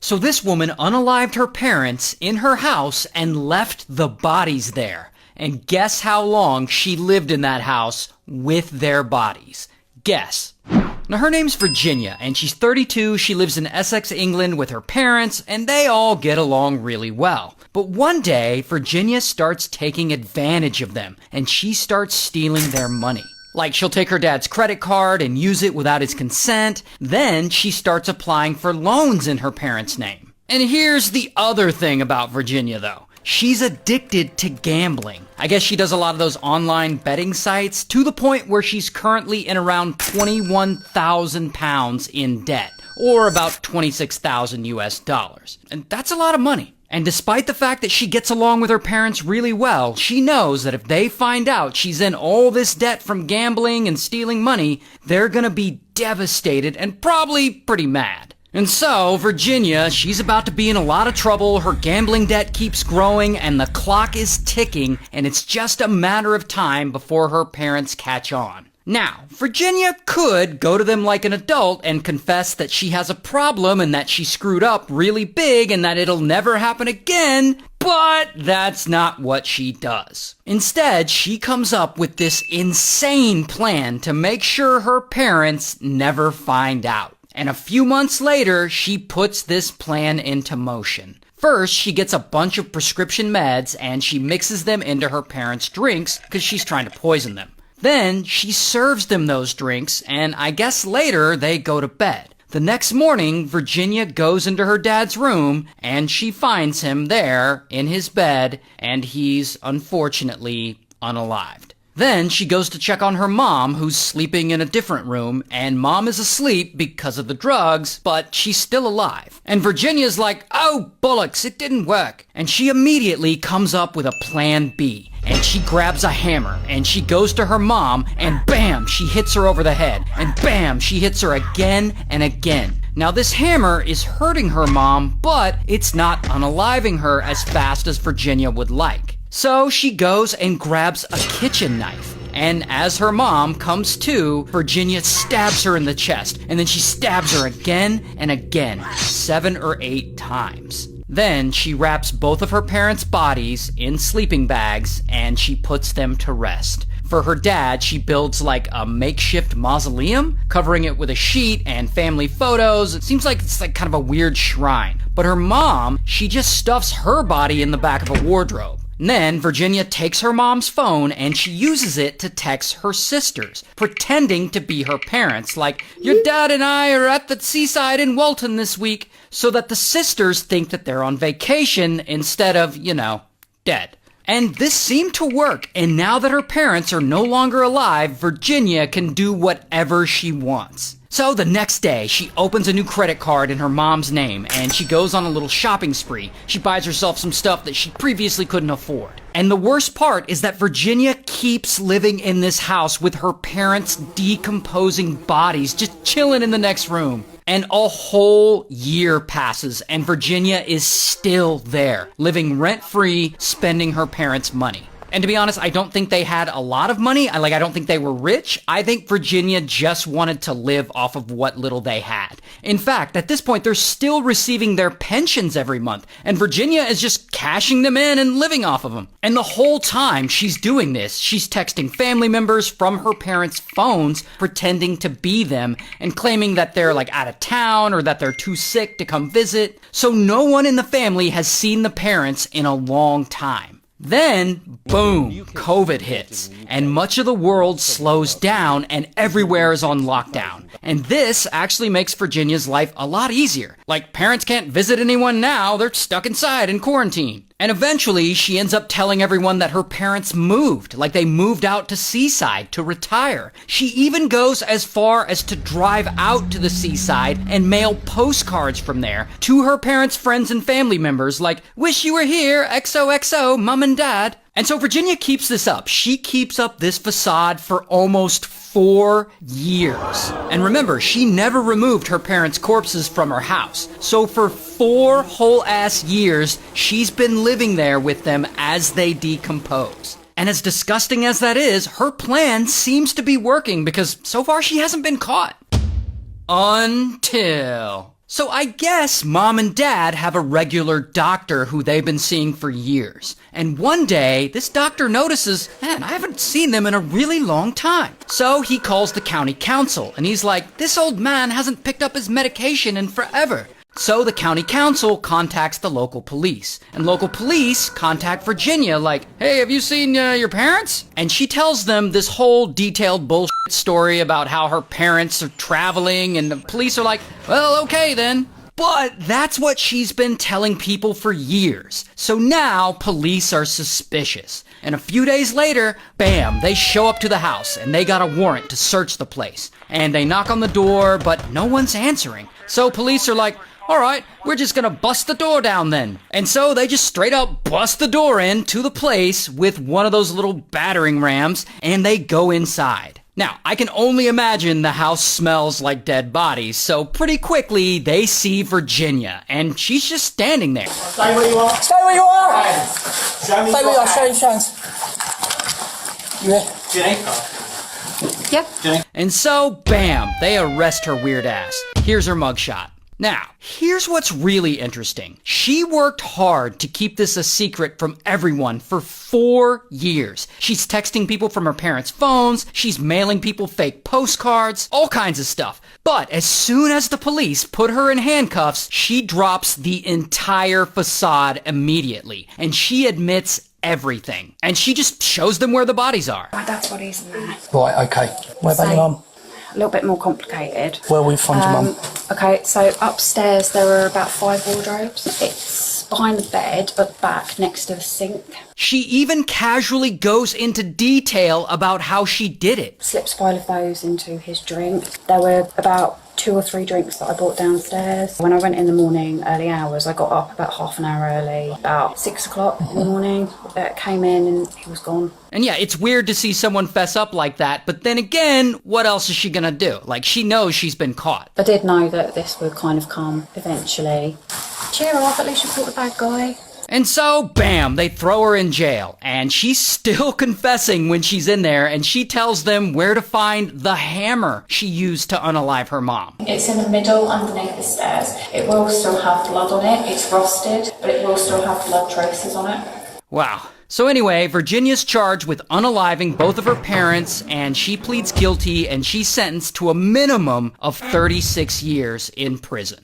So this woman unalived her parents in her house and left the bodies there. And guess how long she lived in that house with their bodies? Guess. Now her name's Virginia, and she's 32, she lives in Essex, England with her parents, and they all get along really well. But one day, Virginia starts taking advantage of them, and she starts stealing their money. Like, she'll take her dad's credit card and use it without his consent. Then she starts applying for loans in her parents' name. And here's the other thing about Virginia, though. She's addicted to gambling. I guess she does a lot of those online betting sites to the point where she's currently in around 21,000 pounds in debt, or about 26,000 US dollars. And that's a lot of money. And despite the fact that she gets along with her parents really well, she knows that if they find out she's in all this debt from gambling and stealing money, they're gonna be devastated and probably pretty mad. And so, Virginia, she's about to be in a lot of trouble, her gambling debt keeps growing, and the clock is ticking, and it's just a matter of time before her parents catch on. Now, Virginia could go to them like an adult and confess that she has a problem and that she screwed up really big and that it'll never happen again, but that's not what she does. Instead, she comes up with this insane plan to make sure her parents never find out. And a few months later, she puts this plan into motion. First, she gets a bunch of prescription meds and she mixes them into her parents' drinks because she's trying to poison them. Then, she serves them those drinks, and I guess later they go to bed. The next morning, Virginia goes into her dad's room, and she finds him there in his bed, and he's unfortunately unalived. Then she goes to check on her mom, who's sleeping in a different room, and mom is asleep because of the drugs, but she's still alive. And Virginia's like, oh, bollocks, it didn't work. And she immediately comes up with a plan B. And she grabs a hammer, and she goes to her mom, and bam, she hits her over the head. And bam, she hits her again and again. Now this hammer is hurting her mom, but it's not unaliving her as fast as Virginia would like. So she goes and grabs a kitchen knife. And as her mom comes to, Virginia stabs her in the chest. And then she stabs her again and again, 7 or 8 times. Then she wraps both of her parents' bodies in sleeping bags and she puts them to rest. For her dad, she builds like a makeshift mausoleum, covering it with a sheet and family photos. It seems like it's like kind of a weird shrine. But her mom, she just stuffs her body in the back of a wardrobe. And then Virginia takes her mom's phone and she uses it to text her sisters, pretending to be her parents, like, your dad and I are at the seaside in Walton this week, so that the sisters think that they're on vacation instead of, dead. And this seemed to work, and now that her parents are no longer alive, Virginia can do whatever she wants. So the next day, she opens a new credit card in her mom's name, and she goes on a little shopping spree. She buys herself some stuff that she previously couldn't afford. And the worst part is that Virginia keeps living in this house with her parents' decomposing bodies just chilling in the next room. And a whole year passes, and Virginia is still there, living rent-free, spending her parents' money. And to be honest, I don't think they had a lot of money. I don't think they were rich. I think Virginia just wanted to live off of what little they had. In fact, at this point, they're still receiving their pensions every month, and Virginia is just cashing them in and living off of them. And the whole time she's doing this, she's texting family members from her parents' phones, pretending to be them, and claiming that they're out of town or that they're too sick to come visit. So no one in the family has seen the parents in a long time. Then, boom, COVID hits, and much of the world slows down and everywhere is on lockdown. And this actually makes Virginia's life a lot easier. Parents can't visit anyone now, they're stuck inside in quarantine. And eventually, she ends up telling everyone that her parents moved, they moved out to Seaside to retire. She even goes as far as to drive out to the seaside and mail postcards from there to her parents' friends and family members, wish you were here, XOXO, mom and dad. And so Virginia keeps this up. She keeps up this facade for almost 4 years. And remember, she never removed her parents' corpses from her house. So for 4 whole ass years, she's been living there with them as they decompose. And as disgusting as that is, her plan seems to be working because so far she hasn't been caught. Until So I guess mom and dad have a regular doctor who they've been seeing for years. And one day, this doctor notices, man, I haven't seen them in a really long time. So he calls the county council and he's like, this old man hasn't picked up his medication in forever. So the county council contacts the local police. And local police contact Virginia like, hey, have you seen your parents? And she tells them this whole detailed bullshit story about how her parents are traveling, and the police are like, well, okay then. But that's what she's been telling people for years. So now police are suspicious. And a few days later, bam, they show up to the house and they got a warrant to search the place. And they knock on the door, but no one's answering. So police are like, all right, we're just gonna bust the door down then. And so they just straight up bust the door in to the place with one of those little battering rams, and they go inside. Now, I can only imagine the house smells like dead bodies, so pretty quickly they see Virginia, and she's just standing there. Stay where you are. Stay where you are. Show me Stay where you your are. Show hands. your hands. You here? Jenny? Yep. Jenny? And so, bam, they arrest her weird ass. Here's her mugshot. Now, here's what's really interesting. She worked hard to keep this a secret from everyone for 4 years. She's texting people from her parents' phones, she's mailing people fake postcards, all kinds of stuff. But as soon as the police put her in handcuffs, she drops the entire facade immediately. And she admits everything. And she just shows them where the bodies are. My dad's body's in there. Right, okay. Where about So- your mum? A little bit more complicated. Where will we find your mum? Okay, so upstairs there are about 5 wardrobes. It's behind the bed, at the back, next to the sink. She even casually goes into detail about how she did it. Slips 5 of those into his drink. There were about 2 or 3 drinks that I brought downstairs. When I went in the morning, early hours, I got up about half an hour early. About 6 o'clock in the morning, came in and he was gone. And yeah, it's weird to see someone fess up like that, but then again, what else is she gonna do? Like, she knows she's been caught. I did know that this would kind of come eventually. Cheer up, at least you caught the bad guy. And so, bam, they throw her in jail. And she's still confessing when she's in there, and she tells them where to find the hammer she used to unalive her mom. It's in the middle underneath the stairs. It will still have blood on it. It's rusted, but it will still have blood traces on it. Wow. So anyway, Virginia's charged with unaliving both of her parents, and she pleads guilty, and she's sentenced to a minimum of 36 years in prison.